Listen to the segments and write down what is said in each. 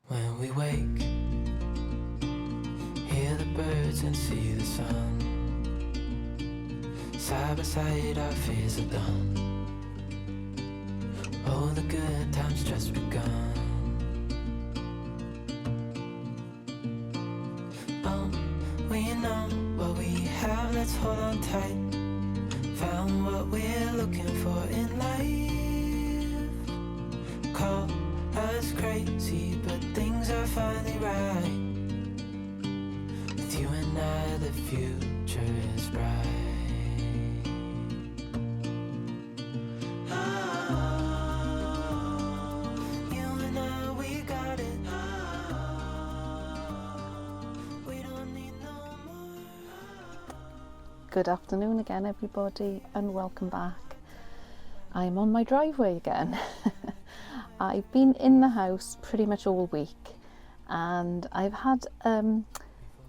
When we wake, hear the birds and see the sun. Side by side our fears are done. All the good times just begun. Oh, we know what we have, let's hold on tight. Found what we're looking for in life. Call us crazy, but things are finally right. With you and I, the future is bright. Good afternoon again, everybody, and welcome back. I'm on my driveway again. I've been in the house pretty much all week, and I've had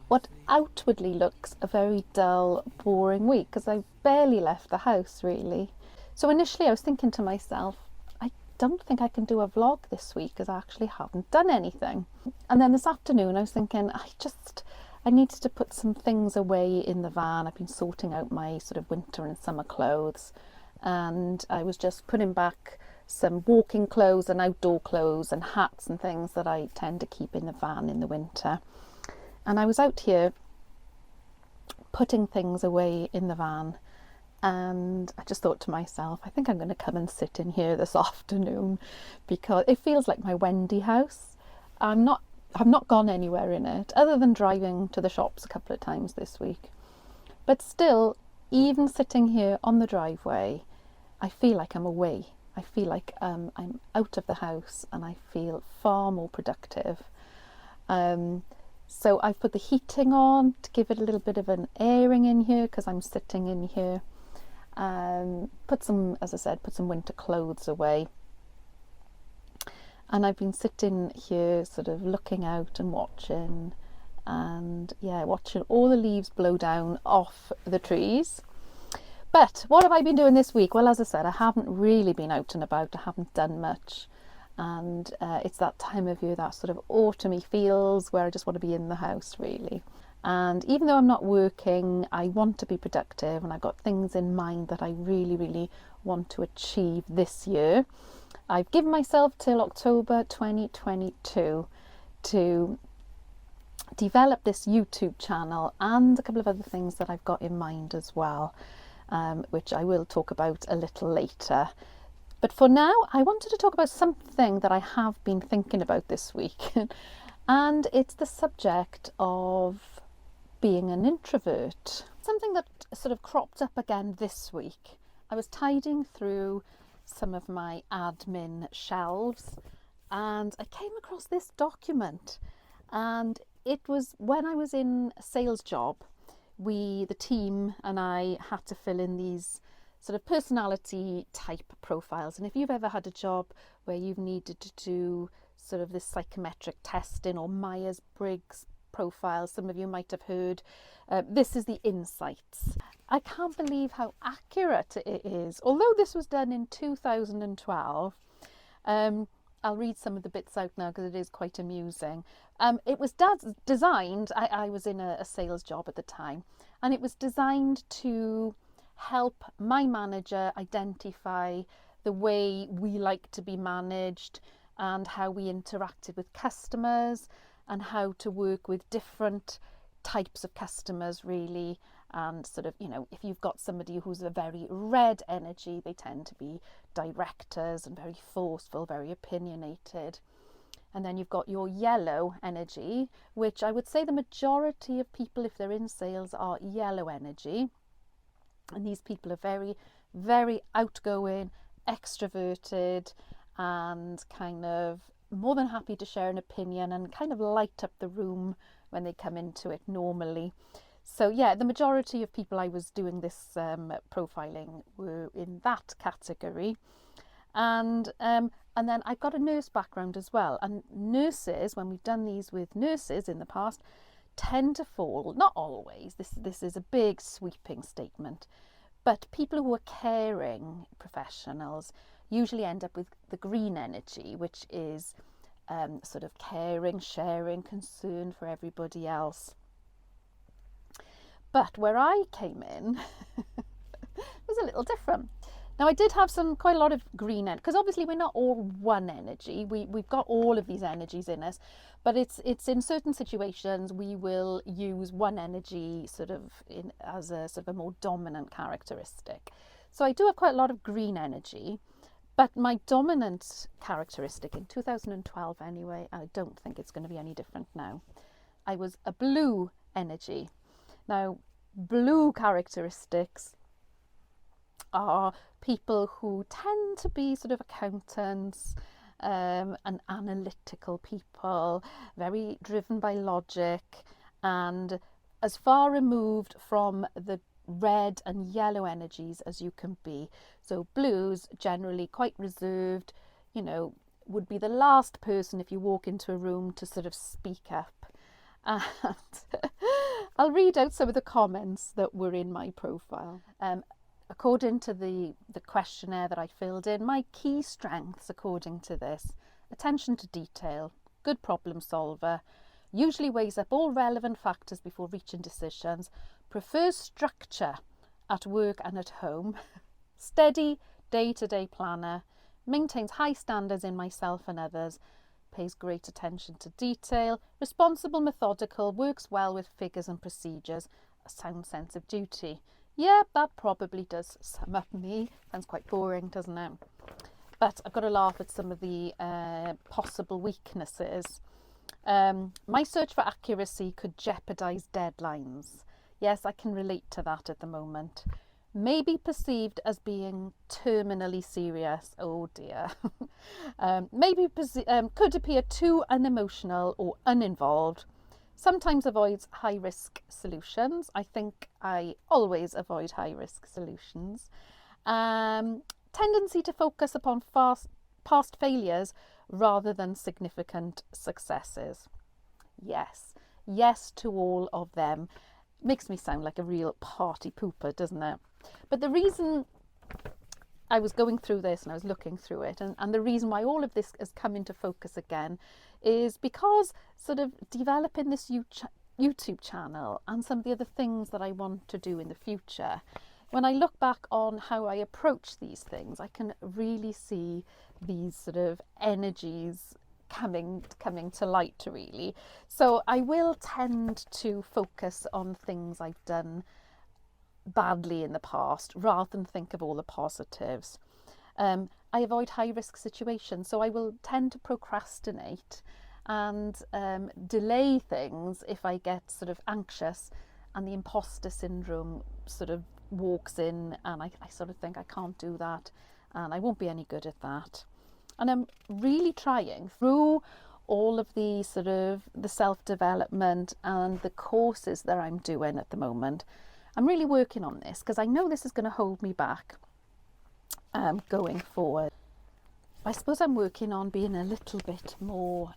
what outwardly looks a very dull, boring week because I've barely left the house really. So initially I was thinking to myself, I don't think I can do a vlog this week because I actually haven't done anything. And then this afternoon I was thinking, I needed to put some things away in the van. I've been sorting out my sort of winter and summer clothes, and I was just putting back some walking clothes and outdoor clothes and hats and things that I tend to keep in the van in the winter. And I was out here putting things away in the van, and I just thought to myself, I think I'm going to come and sit in here this afternoon because it feels like my Wendy house. I've not gone anywhere in it other than driving to the shops a couple of times this week. But still, even sitting here on the driveway, I feel like I'm away. I feel like I'm out of the house and I feel far more productive. So I've put the heating on to give it a little bit of an airing in here because I'm sitting in here. Put some winter clothes away. And I've been sitting here sort of looking out and watching all the leaves blow down off the trees. But what have I been doing this week? Well, as I said, I haven't really been out and about. I haven't done much. And it's that time of year, that sort of autumny feels where I just want to be in the house really. And even though I'm not working, I want to be productive and I've got things in mind that I really, really want to achieve this year. I've given myself till October 2022 to develop this YouTube channel and a couple of other things that I've got in mind as well, which I will talk about a little later. But for now, I wanted to talk about something that I have been thinking about this week, and it's the subject of being an introvert. Something that sort of cropped up again this week. I was tidying through some of my admin shelves and I came across this document, and it was when I was in a sales job. The team and I had to fill in these sort of personality type profiles, and if you've ever had a job where you've needed to do sort of this psychometric testing or Myers-Briggs profile, some of you might have heard, this is the insights. I can't believe how accurate it is. Although this was done in 2012, I'll read some of the bits out now because it is quite amusing. It was designed, I was in a sales job at the time, and it was designed to help my manager identify the way we like to be managed and how we interacted with customers and how to work with different types of customers really. And sort of, if you've got somebody who's a very red energy, they tend to be directors and very forceful, very opinionated. And then you've got your yellow energy, which I would say the majority of people, if they're in sales, are yellow energy. And these people are very, very outgoing, extroverted, and kind of more than happy to share an opinion and kind of light up the room when they come into it normally. So yeah, the majority of people I was doing this profiling were in that category. And then I've got a nurse background as well. And nurses, when we've done these with nurses in the past, tend to fall, not always, this is a big sweeping statement, but people who are caring professionals usually end up with the green energy, which is sort of caring, sharing, concern for everybody else. But where I came in was a little different. Now I did have quite a lot of green energy, because obviously we're not all one energy. We've got all of these energies in us, but it's in certain situations we will use one energy sort of as a sort of a more dominant characteristic. So I do have quite a lot of green energy, but my dominant characteristic in 2012 anyway, I don't think it's going to be any different now, I was a blue energy. Now blue characteristics are people who tend to be sort of accountants and analytical people, very driven by logic, and as far removed from the red and yellow energies as you can be. So blues, generally quite reserved, you know, would be the last person if you walk into a room to sort of speak up. And I'll read out some of the comments that were in my profile. According to the questionnaire that I filled in, my key strengths, according to this: attention to detail, good problem solver, usually weighs up all relevant factors before reaching decisions, prefers structure at work and at home, steady day-to-day planner, maintains high standards in myself and others, pays great attention to detail, responsible, methodical, works well with figures and procedures, a sound sense of duty. Yeah, that probably does sum up me. Sounds quite boring, doesn't it? But I've got to laugh at some of the possible weaknesses. My search for accuracy could jeopardise deadlines. Yes, I can relate to that at the moment. Maybe perceived as being terminally serious. Oh dear. Could appear too unemotional or uninvolved. Sometimes avoids high-risk solutions. I think I always avoid high-risk solutions. Tendency to focus upon past failures rather than significant successes. Yes to all of them. Makes me sound like a real party pooper, doesn't it? But the reason I was going through this and I was looking through it, and the reason why all of this has come into focus again is because sort of developing this YouTube channel and some of the other things that I want to do in the future, when I look back on how I approach these things, I can really see these sort of energies coming to light, really. So I will tend to focus on things I've done badly in the past rather than think of all the positives. I avoid high-risk situations, so I will tend to procrastinate and delay things if I get sort of anxious and the imposter syndrome sort of walks in, and I sort of think I can't do that and I won't be any good at that. And I'm really trying through all of the sort of the self-development and the courses that I'm doing at the moment. I'm really working on this because I know this is going to hold me back going forward. I suppose I'm working on being a little bit more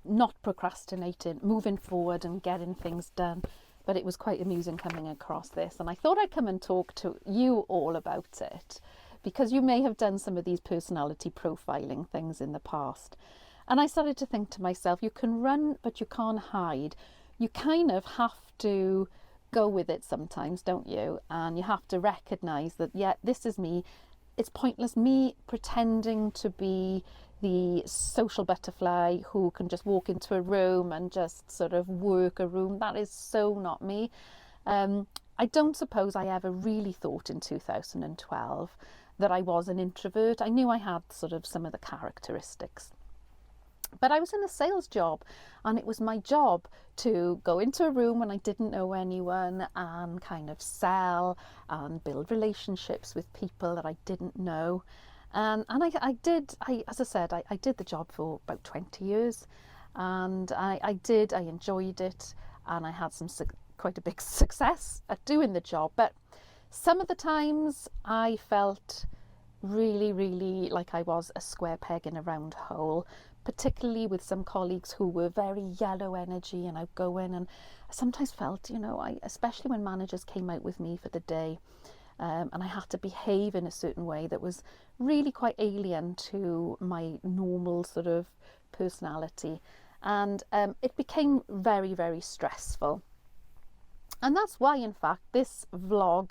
not procrastinating, moving forward and getting things done. But it was quite amusing coming across this, and I thought I'd come and talk to you all about it, because you may have done some of these personality profiling things in the past. And I started to think to myself, you can run, but you can't hide. You kind of have to go with it sometimes, don't you? And you have to recognise that, yeah, this is me. It's pointless me pretending to be the social butterfly who can just walk into a room and just sort of work a room. That is so not me. I don't suppose I ever really thought in 2012 that I was an introvert. I knew I had sort of some of the characteristics. But I was in a sales job, and it was my job to go into a room when I didn't know anyone and kind of sell and build relationships with people that I didn't know. And I did the job for about 20 years, and I enjoyed it, and I had quite a big success at doing the job. But some of the times I felt really, really like I was a square peg in a round hole, particularly with some colleagues who were very yellow energy and outgoing. And I sometimes felt, especially when managers came out with me for the day, and I had to behave in a certain way that was really quite alien to my normal sort of personality, and it became very, very stressful. And that's why, in fact, this vlog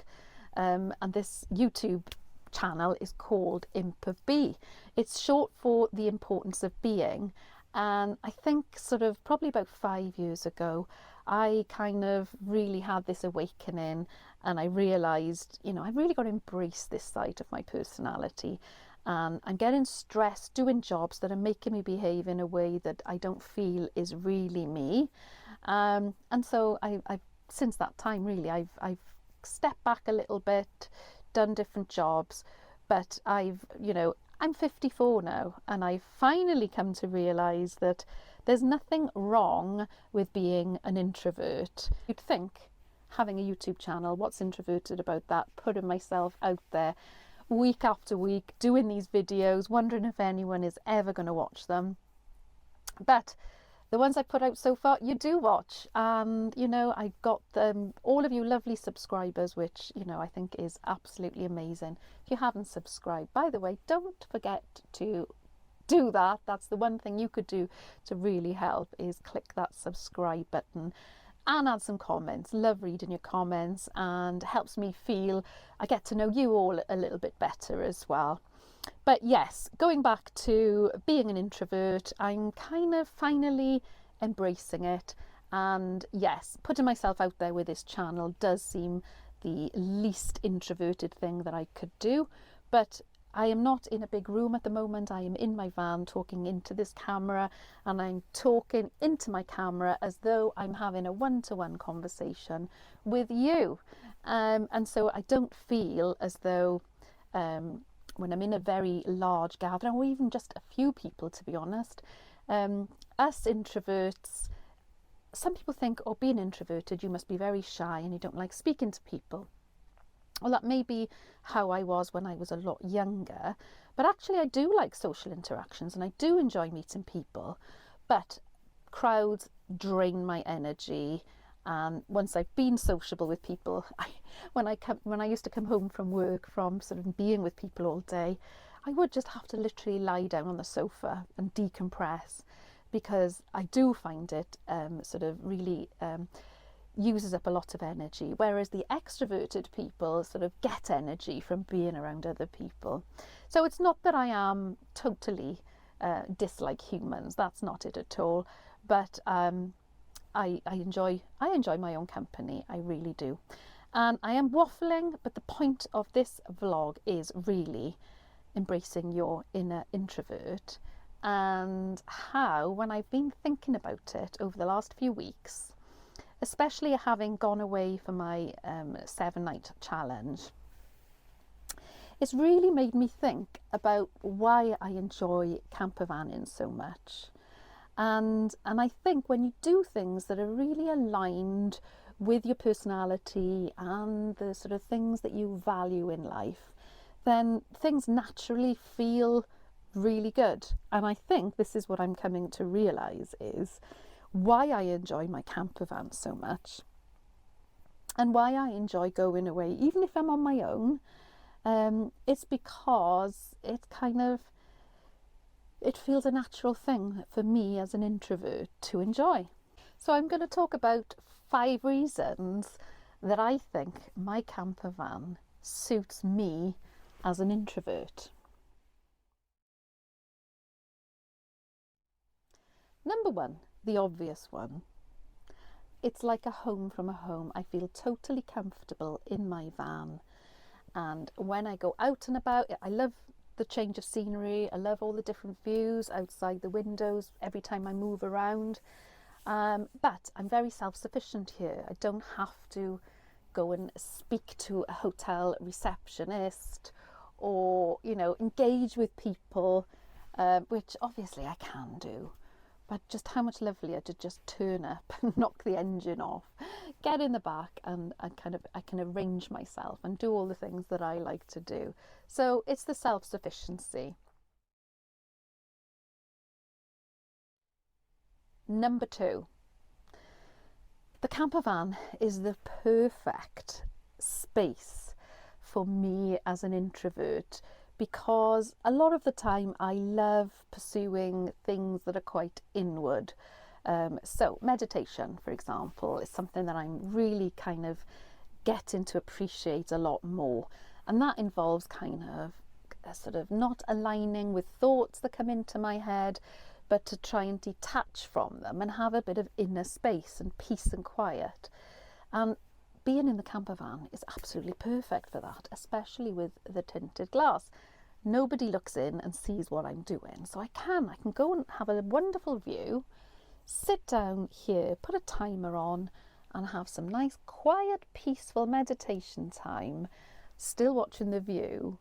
and this YouTube channel is called Imp-of-Be. It's short for the importance of being. And I think sort of probably about 5 years ago, I kind of really had this awakening, and I realised, you know, I've really got to embrace this side of my personality. And I'm getting stressed doing jobs that are making me behave in a way that I don't feel is really me. And so I've since that time, really, I've stepped back a little bit, done different jobs, but I'm 54 now, and I've finally come to realise that there's nothing wrong with being an introvert. You'd think, having a YouTube channel, what's introverted about that? Putting myself out there week after week, doing these videos, wondering if anyone is ever going to watch them. But the ones I put out so far, you do watch. And, you know, I got all of you lovely subscribers, which, you know, I think is absolutely amazing. If you haven't subscribed, by the way, don't forget to do that. That's the one thing you could do to really help, is click that subscribe button and add some comments. Love reading your comments, and helps me feel I get to know you all a little bit better as well. But yes, going back to being an introvert, I'm kind of finally embracing it. And yes, putting myself out there with this channel does seem the least introverted thing that I could do. But I am not in a big room at the moment. I am in my van talking into this camera, and I'm talking into my camera as though I'm having a one-to-one conversation with you. And so I don't feel as though when I'm in a very large gathering, or even just a few people, to be honest, us introverts, some people think, oh, being introverted, you must be very shy and you don't like speaking to people. Well, that may be how I was when I was a lot younger, but actually I do like social interactions and I do enjoy meeting people, but crowds drain my energy. And once I've been sociable with people, when I used to come home from work, from sort of being with people all day, I would just have to literally lie down on the sofa and decompress, because I do find it sort of really uses up a lot of energy, whereas the extroverted people sort of get energy from being around other people. So it's not that I am totally dislike humans, that's not it at all, but I enjoy my own company, I really do. And I am waffling, but the point of this vlog is really embracing your inner introvert, and how, when I've been thinking about it over the last few weeks, especially having gone away for my 7-night challenge, it's really made me think about why I enjoy campervanning so much. And I think when you do things that are really aligned with your personality and the sort of things that you value in life, then things naturally feel really good. And I think this is what I'm coming to realise is why I enjoy my campervan so much, and why I enjoy going away, even if I'm on my own. It's because it feels a natural thing for me as an introvert to enjoy. So I'm going to talk about 5 reasons that I think my campervan suits me as an introvert. Number 1, the obvious one. It's like a home from a home. I feel totally comfortable in my van. And when I go out and about, I love the change of scenery. I love all the different views outside the windows every time I move around. But I'm very self-sufficient here. I don't have to go and speak to a hotel receptionist or, you know, engage with people, which obviously I can do. But just how much lovelier to just turn up and knock the engine off, get in the back, and I can arrange myself and do all the things that I like to do. So it's the self-sufficiency. Number 2, the campervan is the perfect space for me as an introvert, because a lot of the time I love pursuing things that are quite inward. So meditation, for example, is something that I'm really kind of getting to appreciate a lot more. And that involves kind of sort of not aligning with thoughts that come into my head, but to try and detach from them and have a bit of inner space and peace and quiet. And being in the camper van is absolutely perfect for that, especially with the tinted glass. Nobody looks in and sees what I'm doing. So I can go and have a wonderful view, sit down here, put a timer on and have some nice, quiet, peaceful meditation time, still watching the view,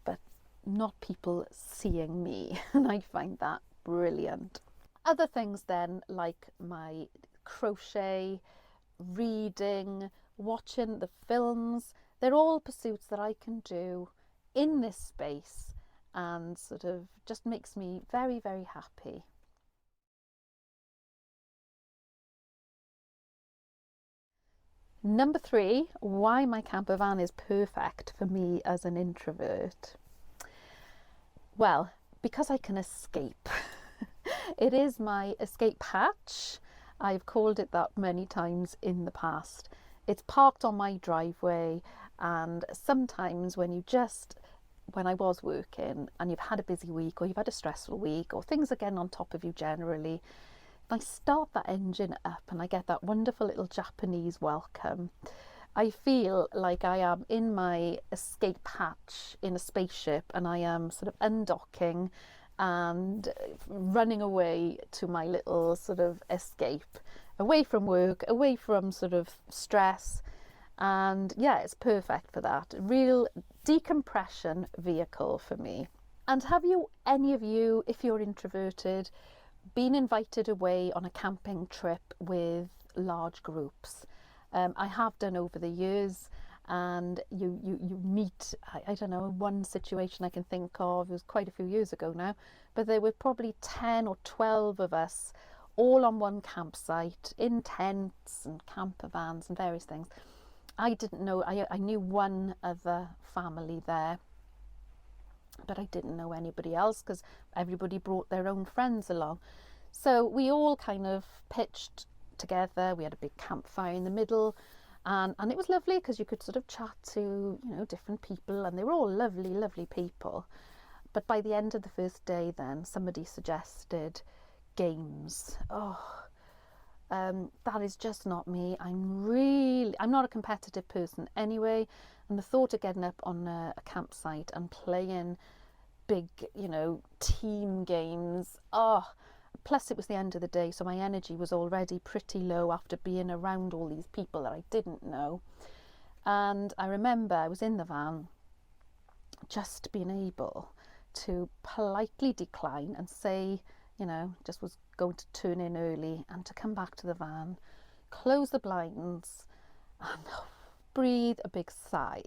but not people seeing me. And I find that brilliant. Other things then, like my crochet, reading, watching the films, they're all pursuits that I can do in this space and sort of just makes me very, very happy. Number 3, why my camper van is perfect for me as an introvert. Well, because I can escape. It is my escape hatch. I've called it that many times in the past. It's parked on my driveway, and sometimes when I was working and you've had a busy week or you've had a stressful week or things are getting on top of you generally, I start that engine up and I get that wonderful little Japanese welcome. I feel like I am in my escape hatch in a spaceship and I am sort of undocking and running away to my little sort of escape, away from work, away from sort of stress. And yeah, it's perfect for that. Real decompression vehicle for me. And have you, any of you, if you're introverted, been invited away on a camping trip with large groups? I have done over the years, and you meet, I don't know, one situation I can think of, it was quite a few years ago now, but there were probably 10 or 12 of us all on one campsite in tents and camper vans and various things. I didn't know, I knew one other family there, but I didn't know anybody else because everybody brought their own friends along. So we all kind of pitched together. We had a big campfire in the middle, and it was lovely because you could sort of chat to, different people, and they were all lovely, lovely people. But by the end of the first day then, somebody suggested games. That is just not me. I'm not a competitive person anyway, and the thought of getting up on a campsite and playing big, team games, plus it was the end of the day, so my energy was already pretty low after being around all these people that I didn't know. And I remember I was in the van, just being able to politely decline and say, just was going to turn in early, and to come back to the van, close the blinds and breathe a big sigh.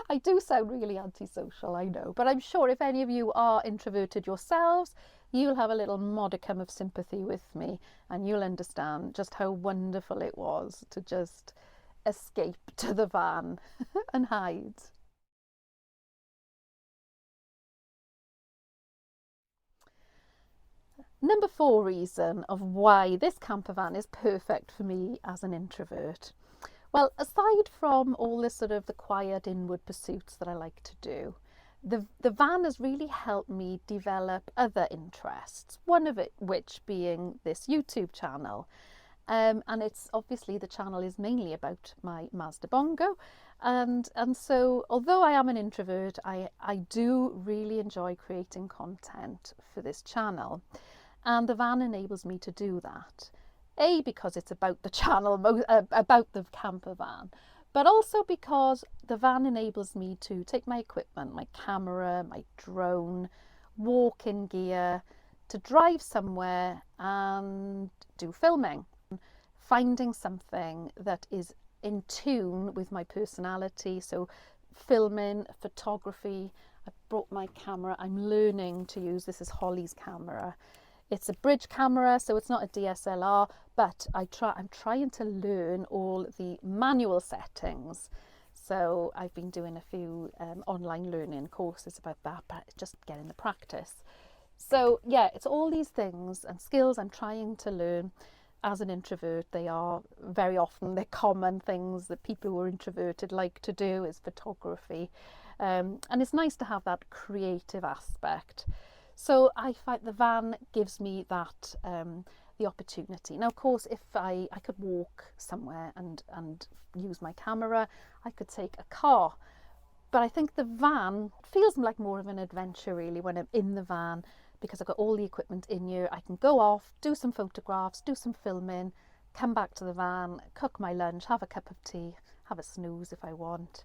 I do sound really antisocial, I know, but I'm sure if any of you are introverted yourselves, you'll have a little modicum of sympathy with me, and you'll understand just how wonderful it was to just escape to the van and hide. Number 4 reason of why this camper van is perfect for me as an introvert. Well, aside from all this sort of the quiet inward pursuits that I like to do, the van has really helped me develop other interests, one of it which being this YouTube channel. And it's obviously, the channel is mainly about my Mazda Bongo. And so although I am an introvert, I do really enjoy creating content for this channel. And the van enables me to do that. A, because it's about the channel, about the camper van, but also because the van enables me to take my equipment, my camera, my drone, walk-in gear, to drive somewhere and do filming. Finding something that is in tune with my personality, so filming, photography. I brought my camera, I'm learning to use, this is Holly's camera. It's a bridge camera, so it's not a DSLR, but I'm trying to learn all the manual settings. So I've been doing a few online learning courses about that, but just getting the practice. So yeah, it's all these things and skills I'm trying to learn. As an introvert, they are very often the common things that people who are introverted like to do is photography. And it's nice to have that creative aspect. So I find the van gives me that the opportunity. Now, of course, if I could walk somewhere and use my camera, I could take a car. But I think the van feels like more of an adventure really when I'm in the van, because I've got all the equipment in here. I can go off, do some photographs, do some filming, come back to the van, cook my lunch, have a cup of tea, have a snooze if I want.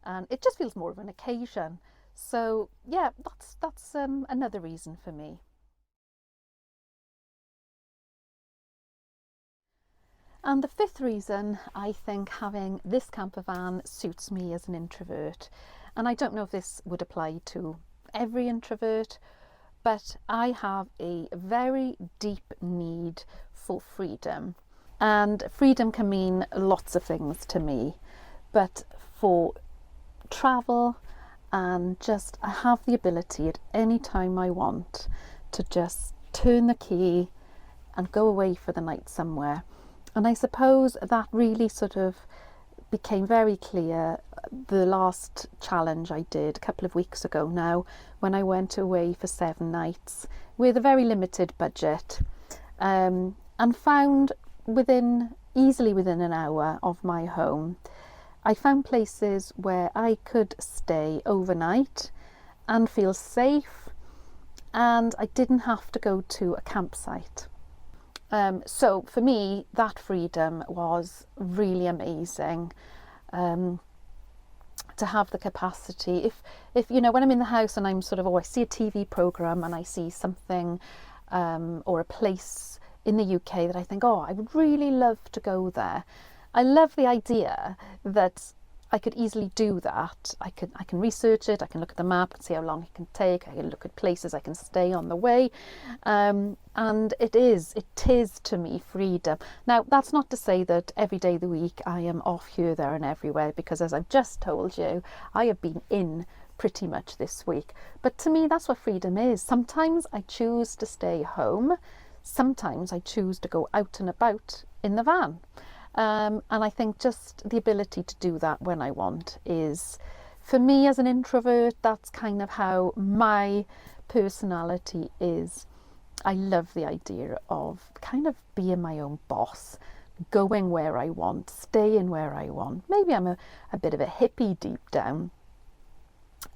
And it just feels more of an occasion. So yeah, that's another reason for me. And the fifth reason, I think having this camper van suits me as an introvert. And I don't know if this would apply to every introvert, but I have a very deep need for freedom. And freedom can mean lots of things to me, but for travel and just I have the ability at any time I want to just turn the key and go away for the night somewhere. And I suppose that really sort of became very clear the last challenge I did a couple of weeks ago now, when I went away for 7 nights with a very limited budget, and found easily within an hour of my home, I found places where I could stay overnight and feel safe, and I didn't have to go to a campsite. So for me, that freedom was really amazing. To have the capacity, if you know, when I'm in the house and I'm sort of, I see a TV program and I see something or a place in the UK that I think, I would really love to go there. I love the idea that I could easily do that. I can research it, I can look at the map and see how long it can take, I can look at places I can stay on the way, and it is to me freedom. Now, that's not to say that every day of the week I am off here, there and everywhere, because as I've just told you, I have been in pretty much this week. But to me, that's what freedom is. Sometimes I choose to stay home, sometimes I choose to go out and about in the van. And I think just the ability to do that when I want is, for me as an introvert, that's kind of how my personality is. I love the idea of kind of being my own boss, going where I want, staying where I want. Maybe I'm a bit of a hippie deep down,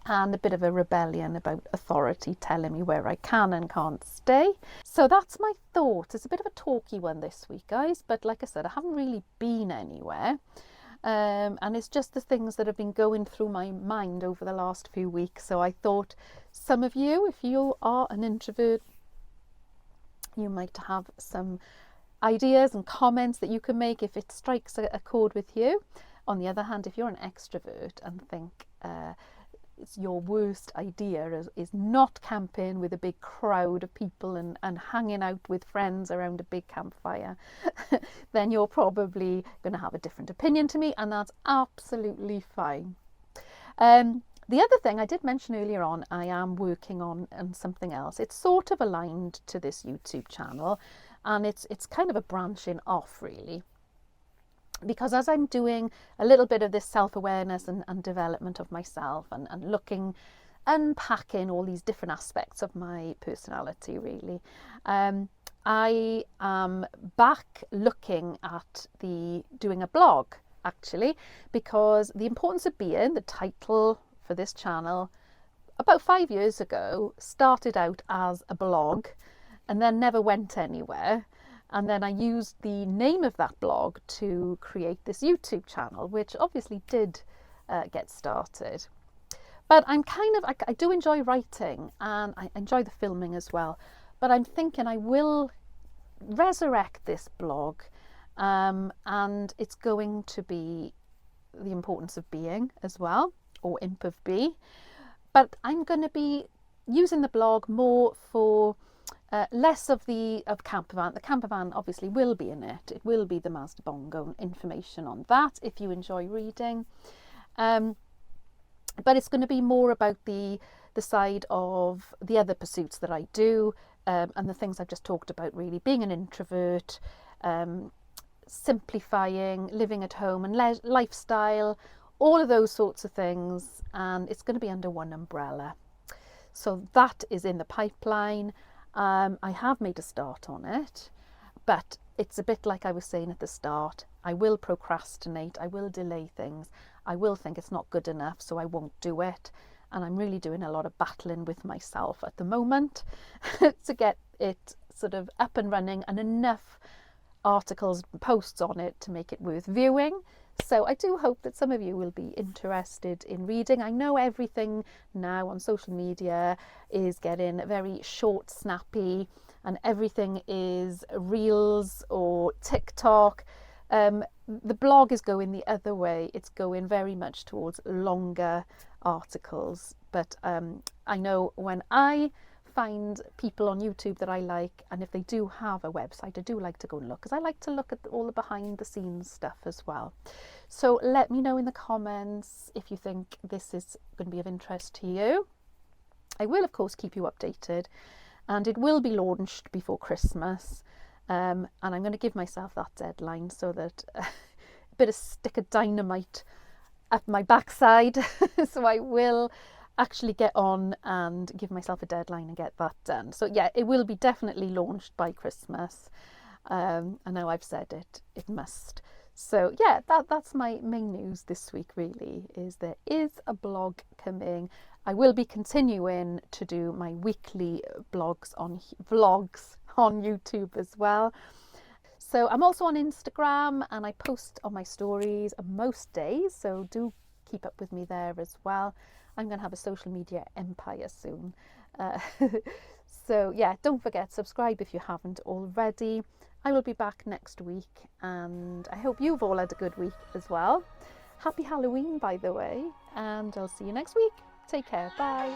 and a bit of a rebellion about authority telling me where I can and can't stay. So that's my thought. It's a bit of a talky one this week, guys, but like I said, I haven't really been anywhere. And it's just the things that have been going through my mind over the last few weeks. So I thought some of you, if you are an introvert, you might have some ideas and comments that you can make if it strikes a chord with you. On the other hand, if you're an extrovert and think it's your worst idea is not camping with a big crowd of people and hanging out with friends around a big campfire, then you're probably going to have a different opinion to me, and that's absolutely fine. The other thing I did mention earlier on, I am working on something else. It's sort of aligned to this YouTube channel, and it's kind of a branching off really. Because as I'm doing a little bit of this self-awareness and development of myself and unpacking all these different aspects of my personality really, I am back looking at doing a blog actually, because the importance of being, the title for this channel, about 5 years ago started out as a blog and then never went anywhere. And then I used the name of that blog to create this YouTube channel, which obviously did get started. But I'm I do enjoy writing and I enjoy the filming as well. But I'm thinking I will resurrect this blog, and it's going to be the importance of being as well, or imp of be. But I'm going to be using the blog more for less of Campervan. The Campervan obviously will be in it. It will be the Mazda Bongo, information on that if you enjoy reading. But it's going to be more about the side of the other pursuits that I do, and the things I've just talked about, really being an introvert, simplifying, living at home and lifestyle, all of those sorts of things, and it's going to be under one umbrella. So that is in the pipeline. I have made a start on it, but it's a bit like I was saying at the start. I will procrastinate, I will delay things, I will think it's not good enough, so I won't do it. And I'm really doing a lot of battling with myself at the moment to get it sort of up and running and enough articles and posts on it to make it worth viewing. So I do hope that some of you will be interested in reading. I know everything now on social media is getting very short, snappy, and everything is Reels or TikTok. The blog is going the other way. It's going very much towards longer articles. But I know when I find people on YouTube that I like, and if they do have a website, I do like to go and look, because I like to look at all the behind the scenes stuff as well. So let me know in the comments if you think this is going to be of interest to you. I will of course keep you updated, and it will be launched before Christmas, and I'm going to give myself that deadline so that a bit of stick of dynamite up my backside so I will actually get on and give myself a deadline and get that done. So yeah, it will be definitely launched by Christmas. I know I've said it must. So yeah, that's my main news this week really, is there is a blog coming. I will be continuing to do my weekly vlogs on YouTube as well. So I'm also on Instagram, and I post on my stories most days, so do keep up with me there as well. I'm going to have a social media empire soon. So yeah, don't forget, subscribe if you haven't already. I will be back next week, and I hope you've all had a good week as well. Happy Halloween, by the way, and I'll see you next week. Take care. Bye.